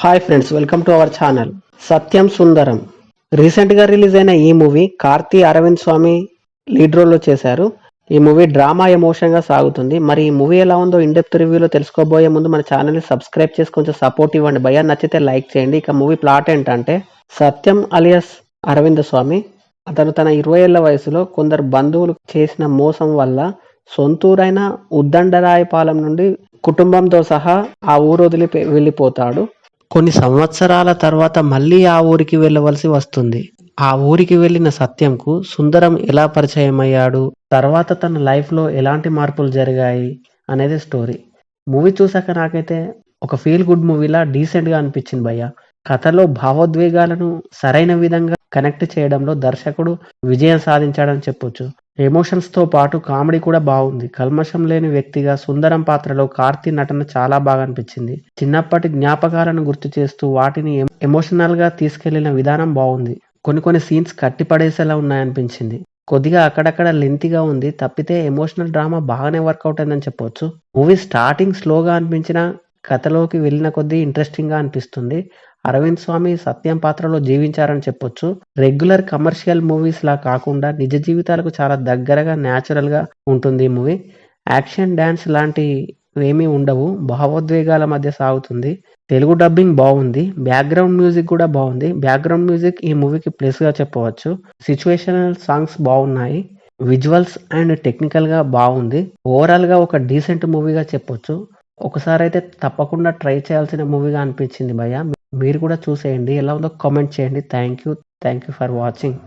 Hi friends, welcome to our channel Sathyam Sundaram. రీసెంట్గా release అయిన ఈ మూవీ కార్తీ అరవింద్ స్వామి లీడ్ రోల్లో చేశారు. ఈ మూవీ డ్రామా ఎమోషన్గా సాగుతుంది. మరి ఈ మూవీ ఎలా ఉందో ఇన్ డెప్త్ రివ్యూలో తెలుసుకోబోయే ముందు మన ఛానల్ని సబ్స్క్రైబ్ చేసి కొంచెం సపోర్ట్ ఇవ్వండి భయ్యా. నచ్చితే లైక్ చేయండి. ఇక మూవీ ప్లాట్ ఏంటంటే, సత్యం అలియాస్ అరవింద్ స్వామి అతను తన 20 ఏళ్ల వయసులో కొందరు బంధువులు చేసిన మోసం వల్ల సొంతూరైన ఉద్దండరాయపాలెం నుండి కుటుంబంతో సహా ఆ ఊరు వదిలి వెళ్ళిపోతాడు. కొన్ని సంవత్సరాల తర్వాత మళ్ళీ ఆ ఊరికి వెళ్ళవలసి వస్తుంది. ఆ ఊరికి వెళ్ళిన సత్యంకు సుందరం ఎలా పరిచయం అయ్యాడు, తర్వాత తన లైఫ్లో ఎలాంటి మార్పులు జరిగాయి అనేది స్టోరీ. మూవీ చూసాక నాకైతే ఒక ఫీల్ గుడ్ మూవీలా డీసెంట్గా అనిపించింది భయ్య. కథలో భావోద్వేగాలను సరైన విధంగా కనెక్ట్ చేయడంలో దర్శకుడు విజయం సాధించాడని చెప్పొచ్చు. ఎమోషన్స్తో పాటు కామెడీ కూడా బాగుంది. కల్మషం లేని వ్యక్తిగా సుందరం పాత్రలో కార్తీ నటన చాలా బాగా అనిపించింది. చిన్నప్పటి జ్ఞాపకాలను గుర్తు చేస్తూ వాటిని ఎమోషనల్గా తీసుకెళ్లిన విధానం బాగుంది. కొన్ని సీన్స్ కట్టిపడేసేలా ఉన్నాయనిపించింది. కొద్దిగా అక్కడక్కడ లెంతీగా ఉంది. తప్పితే ఎమోషనల్ డ్రామా బాగానే వర్కౌట్ అయిందని చెప్పొచ్చు. మూవీ స్టార్టింగ్ స్లోగా అనిపించిన కథలోకి వెళ్ళిన కొద్దీ ఇంట్రెస్టింగ్గా అనిపిస్తుంది. అరవింద్ స్వామి సత్యం పాత్రలో జీవించారని చెప్పొచ్చు. రెగ్యులర్ కమర్షియల్ మూవీస్ లా కాకుండా నిజ జీవితాలకు చాలా దగ్గరగా న్యాచురల్ గా ఉంటుంది ఈ మూవీ. యాక్షన్, డాన్స్ లాంటివేమీ ఉండవు. భావోద్వేగాల మధ్య సాగుతుంది. తెలుగు డబ్బింగ్ బాగుంది. బ్యాక్గ్రౌండ్ మ్యూజిక్ కూడా బాగుంది. బ్యాక్గ్రౌండ్ మ్యూజిక్ ఈ మూవీకి ప్లస్ గా చెప్పవచ్చు. సిచ్యువేషనల్ సాంగ్స్ బాగున్నాయి. విజువల్స్ అండ్ టెక్నికల్ గా బాగుంది. ఓవరాల్ గా ఒక డీసెంట్ మూవీగా చెప్పొచ్చు. ఒకసారి అయితే తప్పకుండా ట్రై చేయాల్సిన మూవీగా అనిపించింది భయ్య. మీరు కూడా చూసేయండి. ఎలా ఉందో కామెంట్ చేయండి. Thank you for watching.